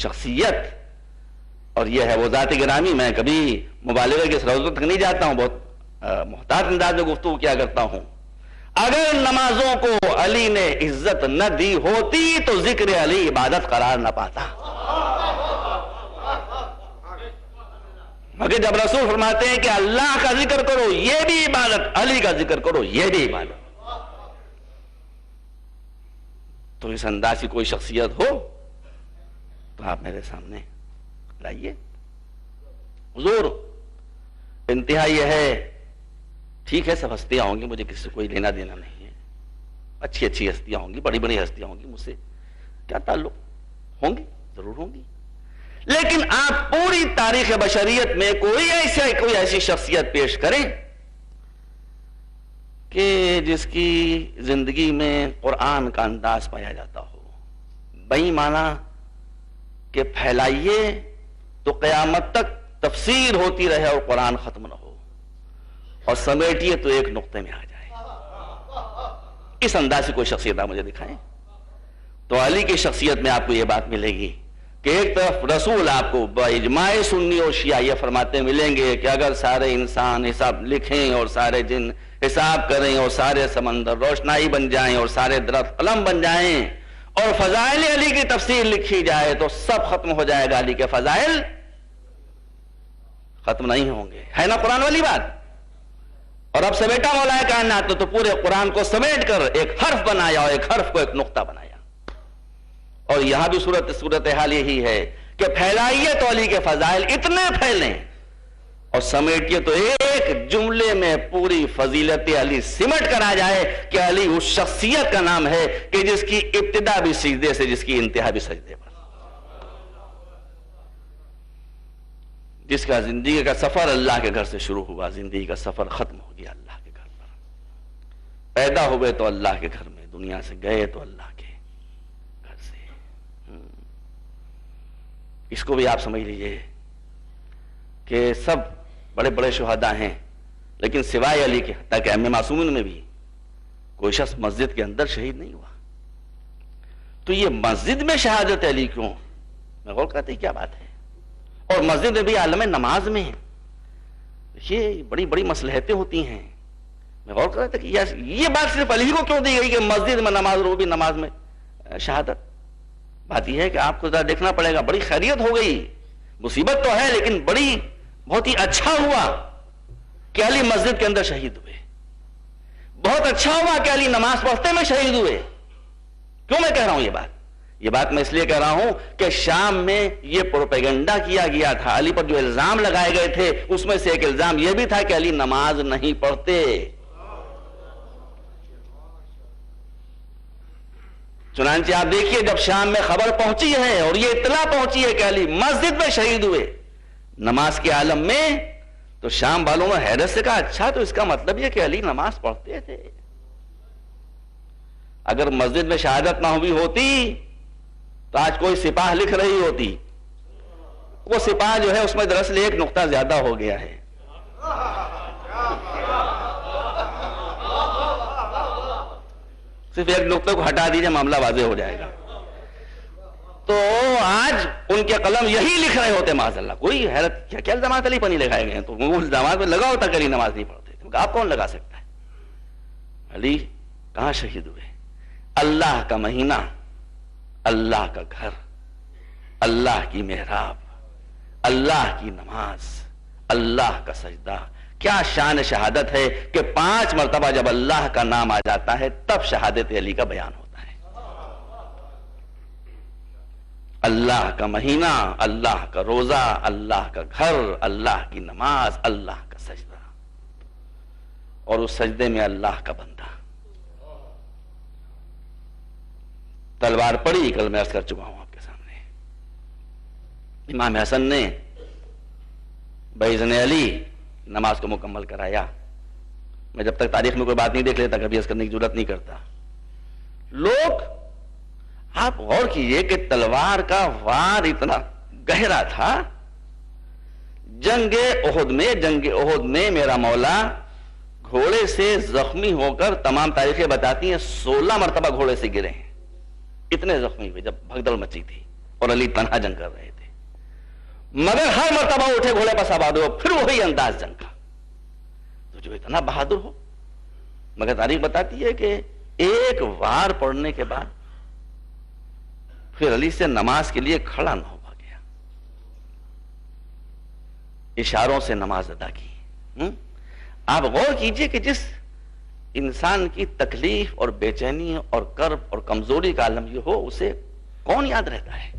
شخصیت، اور یہ ہے وہ ذات گرامی۔ میں کبھی مبالغے کے سرحدوں تک نہیں جاتا ہوں، بہت محتاط انداز میں گفتگو کیا کرتا ہوں۔ اگر نمازوں کو علی نے عزت نہ دی ہوتی تو ذکر علی عبادت قرار نہ پاتا، مگر جب رسول فرماتے ہیں کہ اللہ کا ذکر کرو یہ بھی عبادت، علی کا ذکر کرو یہ بھی عبادت، تو اس انداز کی کوئی شخصیت ہو تو آپ میرے سامنے لائیے۔ حضور انتہا یہ ہے، ٹھیک ہے سب ہستیاں ہوں گی، مجھے کسی سے کوئی لینا دینا نہیں ہے، اچھی اچھی ہستیاں ہوں گی، بڑی بڑی ہستیاں ہوں گی، مجھ سے کیا تعلق؟ ہوں گی، ضرور ہوں گی، لیکن آپ پوری تاریخ بشریت میں کوئی ایسی شخصیت پیش کریں کہ جس کی زندگی میں قرآن کا انداز پایا جاتا ہو۔ بہی معنی کہ پھیلائیے تو قیامت تک تفسیر ہوتی رہے اور قرآن ختم نہ ہو، اور سمیٹیے تو ایک نقطے میں آ جائے۔ اس انداز سے کوئی شخصیت آپ مجھے دکھائیں تو علی کی شخصیت میں آپ کو یہ بات ملے گی کہ ایک طرف رسول آپ کو باجماع سنی اور شیعہ یہ فرماتے ملیں گے کہ اگر سارے انسان حساب لکھیں اور سارے جن حساب کریں اور سارے سمندر روشنائی بن جائیں اور سارے درخت قلم بن جائیں اور فضائل علی کی تفسیر لکھی جائے تو سب ختم ہو جائے گا، علی کے فضائل ختم نہیں ہوں گے۔ ہے نا قرآن والی بات؟ اور اب سمیٹا مولا کائنات تو پورے قرآن کو سمیٹ کر ایک حرف بنایا اور ایک حرف کو ایک نقطہ بنایا، اور یہاں بھی صورتحال یہی ہے کہ پھیلائیے تو علی کے فضائل اتنے پھیلیں اور سمیٹیے تو ایک جملے میں پوری فضیلت علی سمٹ کر آ جائے کہ علی اس شخصیت کا نام ہے کہ جس کی ابتدا بھی سجدے سے، جس کی انتہا بھی سجدے پر، جس کا زندگی کا سفر اللہ کے گھر سے شروع ہوا، زندگی کا سفر ختم ہو گیا اللہ کے گھر پر۔ پیدا ہوئے تو اللہ کے گھر میں، دنیا سے گئے تو اللہ کے گھر سے۔ اس کو بھی آپ سمجھ لیجئے کہ سب بڑے بڑے شہداء ہیں، لیکن سوائے علی کے، حتیٰ کہ ائمہ معصومین میں بھی کوئی شخص مسجد کے اندر شہید نہیں ہوا۔ تو یہ مسجد میں شہادت علی کیوں؟ میں غور کرتے کیا بات ہے، اور مسجد میں بھی عالم نماز میں یہ بڑی بڑی مصلحتیں ہوتی ہیں۔ میں غور کر رہا تھا کہ یہ بات صرف علی کو کیوں دی گئی کہ مسجد میں نماز رو بھی نماز میں شہادت؟ بات یہ ہے کہ آپ کو ذرا دیکھنا پڑے گا، بڑی خیریت ہو گئی، مصیبت تو ہے لیکن بہت ہی اچھا ہوا کہ علی مسجد کے اندر شہید ہوئے، بہت اچھا ہوا کہ علی نماز پڑھتے میں شہید ہوئے۔ کیوں میں کہہ رہا ہوں یہ بات میں اس لیے کہہ رہا ہوں کہ شام میں یہ پروپیگنڈا کیا گیا تھا، علی پر جو الزام لگائے گئے تھے اس میں سے ایک الزام یہ بھی تھا کہ علی نماز نہیں پڑھتے۔ چنانچہ آپ دیکھیے جب شام میں خبر پہنچی ہے اور یہ اطلاع پہنچی ہے کہ علی مسجد میں شہید ہوئے نماز کے عالم میں، تو شام والوں نے حیرت سے کہا اچھا تو اس کا مطلب یہ کہ علی نماز پڑھتے تھے۔ اگر مسجد میں شہادت نہ ہوئی ہوتی تو آج کوئی سپاہ لکھ رہی ہوتی، وہ سپاہ جو ہے اس میں دراصل ایک نقطہ زیادہ ہو گیا ہے۔ صرف ایک نقطے کو ہٹا دیجئے معاملہ واضح ہو جائے گا۔ تو آج ان کے قلم یہی لکھ رہے ہوتے معاذ اللہ. کوئی حیرت کیا الزامات علی پر نہیں لگائے گئے ہیں؟ تو وہ الزامات میں لگا ہوتا کہ علی نماز نہیں پڑھتے. آپ کون لگا سکتا ہے؟ علی کہاں شہید ہوئے؟ اللہ کا مہینہ، اللہ کا گھر، اللہ کی محراب، اللہ کی نماز، اللہ کا سجدہ. کیا شان شہادت ہے کہ 5 مرتبہ جب اللہ کا نام آ جاتا ہے تب شہادت علی کا بیان ہوتا ہے. اللہ کا مہینہ، اللہ کا روزہ، اللہ کا گھر، اللہ کی نماز، اللہ کا سجدہ، اور اس سجدے میں اللہ کا بندہ. تلوار پڑی، کل میں عرض کر چکا ہوں آپ کے سامنے. امام حسن نے باذن علی نماز کو مکمل کرایا. میں جب تک تاریخ میں کوئی بات نہیں دیکھ لیتا کبھی عرض کرنے کی ضرورت نہیں کرتا. لوگ، آپ غور کیجئے کہ تلوار کا وار اتنا گہرا تھا. جنگ احد میں میرا مولا گھوڑے سے زخمی ہو کر، تمام تاریخیں بتاتی ہیں 16 مرتبہ گھوڑے سے گرے ہیں. اتنے زخمی ہوئے جب بھگدڑ مچی تھی اور علی تنہا جنگ کر رہے تھے، مگر ہر مرتبہ اٹھے گھوڑے پر سوار ہو، پھر وہی انداز جنگ کا. تو جو اتنا بہادر ہو، مگر تاریخ بتاتی ہے کہ ایک وار پڑھنے کے بعد پھر علی سے نماز کے لیے کھڑا نہ ہو گیا، اشاروں سے نماز ادا کی. آپ غور کیجئے کہ جس انسان کی تکلیف اور بے چینی اور کرب اور کمزوری کا عالم یہ ہو، اسے کون یاد رہتا ہے؟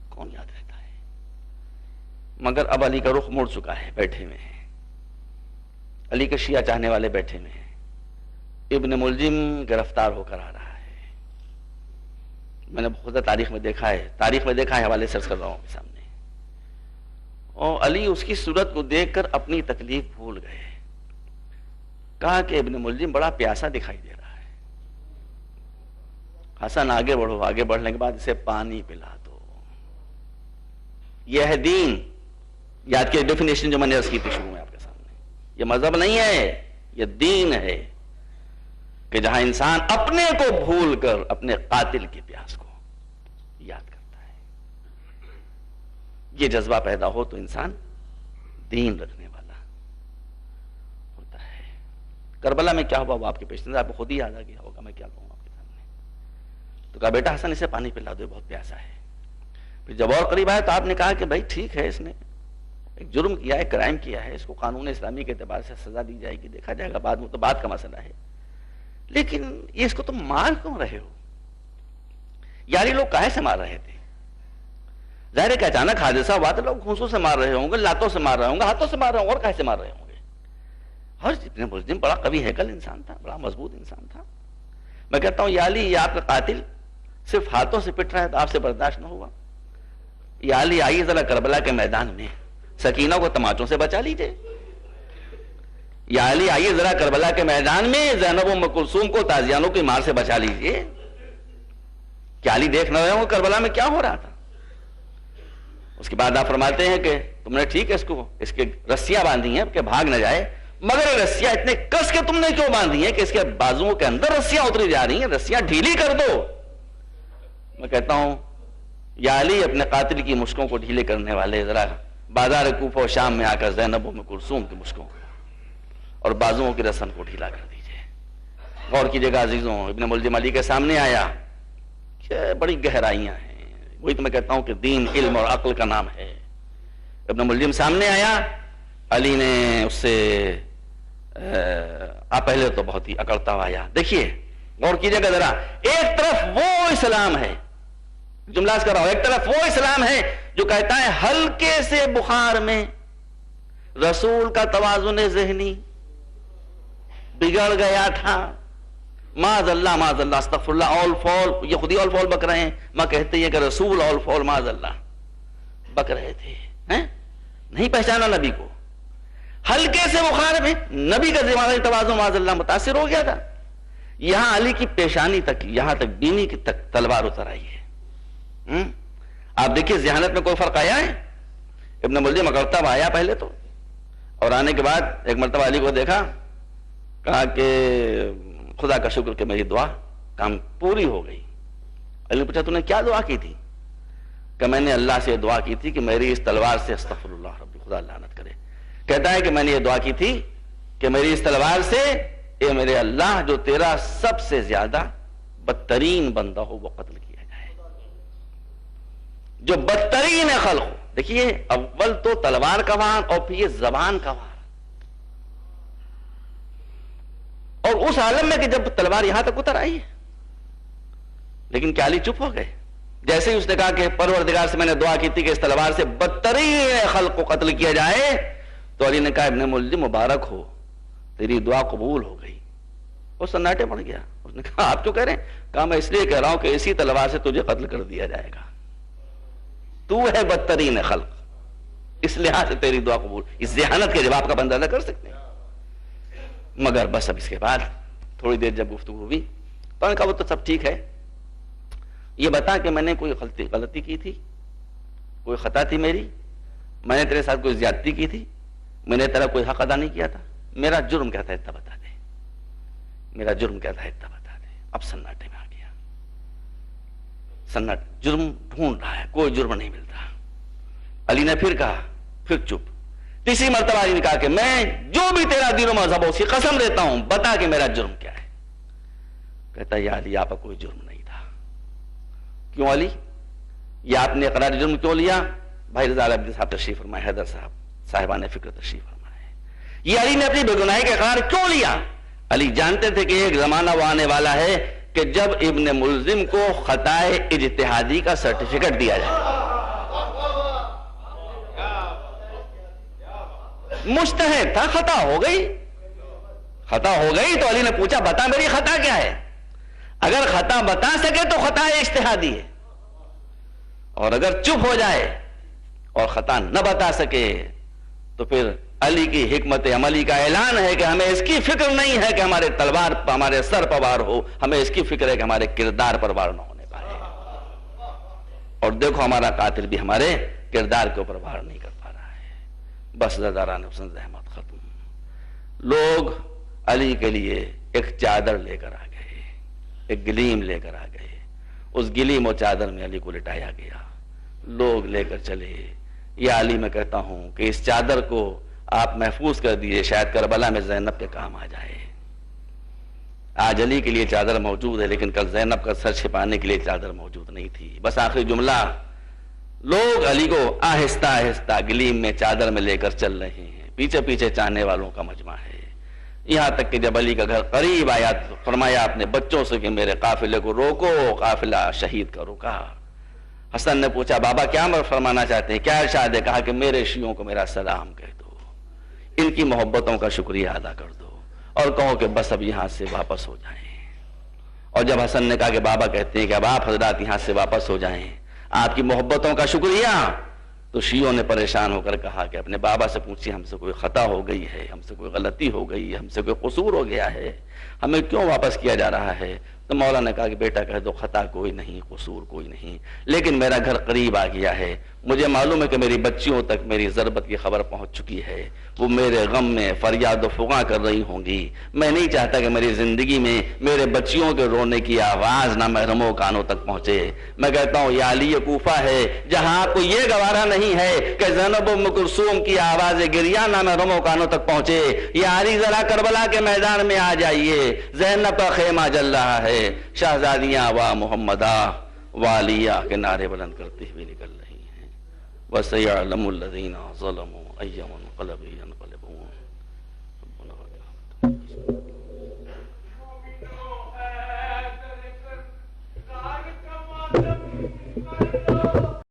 کون یاد رہتا ہے؟ مگر اب علی کا رخ مڑ چکا ہے، بیٹھے ہوئے ہیں علی کے شیعہ چاہنے والے، بیٹھے ہوئے ہیں. ابن ملجم گرفتار ہو کر آ رہا ہے. میں نے خود تاریخ میں دیکھا ہے، حوالے سرچ کر رہا ہوں سامنے. اور علی اس کی صورت کو دیکھ کر اپنی تکلیف بھول گئے. کہا کہ ابن ملجم بڑا پیاسا دکھائی دے رہا ہے. حسن آگے بڑھو. آگے بڑھنے کے بعد اسے پانی پلا دو. یہ ہے دین. یاد کی ڈیفینیشن جو میں نے عرض کی تھی شروع میں آپ کے سامنے. یہ مذہب نہیں ہے، یہ دین ہے کہ جہاں انسان اپنے کو بھول کر اپنے قاتل کی پیاس کو یاد کرتا ہے. یہ جذبہ پیدا ہو تو انسان دین رکھنے والا ہوتا ہے. کربلا میں کیا ہوا وہ آپ کے پیش نظر، آپ کو خود ہی یاد آ گیا ہوگا. میں کیا کہوں آپ کے سامنے؟ تو کہا بیٹا حسن اسے پانی پلا دو، بہت پیاسا ہے. پھر جب اور قریب آیا تو آپ نے کہا کہ بھائی ٹھیک ہے، اس نے ایک جرم کیا ہے، کرائم کیا ہے، اس کو قانون اسلامی کے اعتبار سے سزا دی جائے گی، دیکھا جائے گا بعد میں، تو بات کا مسئلہ ہے. لیکن یہ اس کو تم مار کیوں رہے ہو؟ یاری لوگ کاہے سے مار رہے تھے؟ ظاہر ہے کہ اچانک حادثہ ہوا تو لوگ گھونسوں سے مار رہے ہوں گے، لاتوں سے مار رہے ہوں گے، ہاتھوں سے مار رہے ہوں گے، اور کاہے سے مار رہے ہوں گے؟ ہر اتنے ملزم بڑا قوی ہیکل انسان تھا، بڑا مضبوط انسان تھا. میں کہتا ہوں یا علی، یہ آپ کا قاتل صرف ہاتھوں سے پٹ رہا ہے تو آپ سے برداشت نہ ہوا. یا علی آئیے ذرا کربلا کے میدان میں سکینہ کو تماچوں سے بچا لیجئے. یا علی آئیے ذرا کربلا کے میدان میں زینب و ام کلثوم کو تازیانوں کی مار سے بچا لیجئے. کیا علی دیکھ نہ رہے ہوں کربلا میں کیا ہو رہا تھا؟ اس کے بعد آپ فرماتے ہیں کہ تم نے ٹھیک ہے اس کے رسیاں باندھی ہیں کہ بھاگ نہ جائے، مگر رسیاں اتنے کس کے تم نے کیوں باندھی ہیں کہ اس کے بازوؤں کے اندر رسیاں اتری جا رہی ہیں؟ رسیاں ڈھیلی کر دو. میں کہتا ہوں یا علی، اپنے قاتل کی مشکوں کو ڈھیلے کرنے والے، ذرا بازار کوفہ و شام میں آ کر زینب و ام کلثوم کی مشکوں اور بازوؤں کی رسن کو ڈھیلا کر دیجئے. غور کیجئے گا عزیزوں، ابن ملجم علی کے سامنے آیا کہ بڑی گہرائیاں ہیں. وہی تو میں کہتا ہوں کہ دین علم اور عقل کا نام ہے. ابن ملجم سامنے آیا، علی نے اس سے پہلے تو بہت ہی اکڑتا ہوا آیا. دیکھیے غور کیجئے گا ذرا، ایک طرف وہ اسلام ہے، جملہ کر رہا ہوں، ایک طرف وہ اسلام ہے جو کہتا ہے ہلکے سے بخار میں رسول کا توازن ذہنی بگڑ گیا تھا. معاذ اللہ استغفر اللہ. اول فول، یہ خودی اول فول بک رہے ہیں. ماں کہتے ہیں کہ رسول اول فول معاذ اللہ بک رہے تھے، نہیں پہچانا نبی کو. ہلکے سے بخار میں نبی کا دماغی توازن معاذ اللہ متاثر ہو گیا تھا. یہاں علی کی پیشانی تک، یہاں تک بینی کی تک تلوار اتر آئی ہے. آپ دیکھیے ذہانت میں کوئی فرق آیا ہے؟ ابن ملجم اکڑتا ہوا آیا پہلے تو، اور آنے کے بعد ایک مرتبہ علی کو دیکھا، کہا کہ خدا کا شکر کہ میری دعا کام پوری ہو گئی. علی نے پوچھا تو نے کیا دعا کی تھی؟ کہ میں نے اللہ سے دعا کی تھی کہ میری اس تلوار سے استغفر اللہ ربی خدا لعنت کرے، کہتا ہے کہ میں نے یہ دعا کی تھی کہ میری اس تلوار سے اے میرے اللہ جو تیرا سب سے زیادہ بدترین بندہ ہو وہ قتل کیا جائے، جو بدترین خلق ہو۔ دیکھیے اول تو تلوار کا وار اور پھر یہ زبان کا وار، اور اس عالم میں کہ جب تلوار یہاں تک اتر آئی ہے، لیکن کیا علی چپ ہو گئے؟ جیسے ہی اس نے کہا کہ پروردگار سے میں نے دعا کی تھی کہ اس تلوار سے بدترین خلق کو قتل کیا جائے، تو علی نے کہا ابن ملجم مبارک ہو، تیری دعا قبول ہو گئی۔ وہ سناٹے پڑ گیا، اس نے کہا آپ کیوں کہہ رہے ہیں؟ کہا میں اس لیے کہہ رہا ہوں کہ اسی تلوار سے تجھے قتل کر دیا جائے گا، تو ہے بدترین خلق، اس لحاظ سے تیری دعا قبول۔ اس ذہانت کے جواب کا بندہ نہ کر سکتے، مگر بس اب اس کے بعد تھوڑی دیر جب گفتگو ہوئی تو نے کہا وہ تو سب ٹھیک ہے، یہ بتا کہ میں نے کوئی غلطی کی تھی، کوئی خطا تھی میری، میں نے تیرے ساتھ کوئی زیادتی کی تھی، میں نے تیرا کوئی حق ادا نہیں کیا تھا، میرا جرم کیا تھا اتنا بتا دے، میرا جرم کیا تھا اتنا بتا دے۔ اب سناٹے میں آ گیا، سناٹے، جرم ڈھونڈ رہا ہے، کوئی جرم نہیں ملتا۔ علی نے پھر کہا، پھر چپ۔ تیسری مرتبہ علی نے کہا کہ میں جو بھی تیرا دین و مذہب ہو اس کی قسم دیتا ہوں، بتا کہ میرا جرم کیا ہے۔ کہتا یا علی آپ کا کوئی جرم نہیں تھا۔ کیوں علی؟ یہ آپ نے اقرار جرم کیوں لیا؟ بھائی رضا عبدی صاحب تشریف فرمائے، حیدر صاحب صاحبان فکر تشریف فرمائے۔ یہ علی نے اپنی بے گناہی کا اقرار کیوں لیا؟ علی جانتے تھے کہ ایک زمانہ وہ آنے والا ہے کہ جب ابن ملزم کو خطائے اجتہادی کا سرٹیفکیٹ دیا جائے۔ مجتہد تھا، خطا ہو گئی، خطا ہو گئی تو علی نے پوچھا بتا میری خطا کیا ہے؟ اگر خطا بتا سکے تو خطا اجتہادی ہے، اور اگر چپ ہو جائے اور خطا نہ بتا سکے تو پھر علی کی حکمت عملی کا اعلان ہے کہ ہمیں اس کی فکر نہیں ہے کہ ہمارے تلوار پر ہمارے سر پر وار ہو، ہمیں اس کی فکر ہے کہ ہمارے کردار پر وار نہ ہونے پائے۔ اور دیکھو ہمارا قاتل بھی ہمارے کردار کے اوپر وار نہیں کر پا رہا ہے۔ بس زداران حسن زحمت ختم۔ لوگ علی کے لیے ایک چادر لے کر آ گئے، ایک گلیم لے کر آ گئے، اس گلیم و چادر میں علی کو لٹایا گیا، لوگ لے کر چلے۔ یا علی میں کہتا ہوں کہ اس چادر کو آپ محفوظ کر دیجئے، شاید کربلا میں زینب کے کام آ جائے۔ آج علی کے لیے چادر موجود ہے، لیکن کل زینب کا سر چھپانے کے لیے چادر موجود نہیں تھی۔ بس آخری جملہ، لوگ علی کو آہستہ آہستہ گلیم میں چادر میں لے کر چل رہے ہیں، پیچھے پیچھے چاہنے والوں کا مجمع ہے۔ یہاں تک کہ جب علی کا گھر قریب آیا تو فرمایا اپنے بچوں سے کہ میرے قافلے کو روکو، قافلہ شہید کا رکا۔ حسن نے پوچھا بابا کیا فرمانا چاہتے ہیں، کیا ارشاد ہے؟ کہا کہ میرے شیعوں کو میرا سلام کہہ دو، ان کی محبتوں کا شکریہ ادا کر دو، اور کہو کہ بس اب یہاں سے واپس ہو جائیں۔ اور جب حسن نے کہا کہ بابا کہتے ہیں کہ اب آپ حضرات یہاں سے واپس ہو جائیں، آپ کی محبتوں کا شکریہ، تو شیعوں نے پریشان ہو کر کہا کہ اپنے بابا سے پوچھیے ہم سے کوئی خطا ہو گئی ہے، ہم سے کوئی غلطی ہو گئی ہے، ہم سے کوئی قصور ہو گیا ہے، ہمیں کیوں واپس کیا جا رہا ہے؟ تو مولا نے کہا کہ بیٹا کہہ دو خطا کوئی نہیں، قصور کوئی نہیں، لیکن میرا گھر قریب آ گیا ہے، مجھے معلوم ہے کہ میری بچیوں تک میری ضربت کی خبر پہنچ چکی ہے، وہ میرے غم میں فریاد و فغاں کر رہی ہوں گی۔ میں نہیں چاہتا کہ میری زندگی میں میرے بچیوں کے رونے کی آواز نامحرموں کانوں تک پہنچے۔ میں کہتا ہوں یا علی کوفہ ہے جہاں آپ کو یہ گوارا نہیں ہے کہ زینب ام کلثوم کی آواز گریہ نامحرموں کانوں تک پہنچے، یا علی ذرا کربلا کے میدان میں آ جائیے، زینب کا خیمہ جل رہا ہے، شہزادیاں و محمدہ والیہ کے نعرے بلند کرتے ہوئے نکل رہی ہیں۔ وَسَيَعْلَمُ الَّذِينَ ظَلَمُوا أَيَّ مُنقَلَبٍ يَنقَلِبُونَ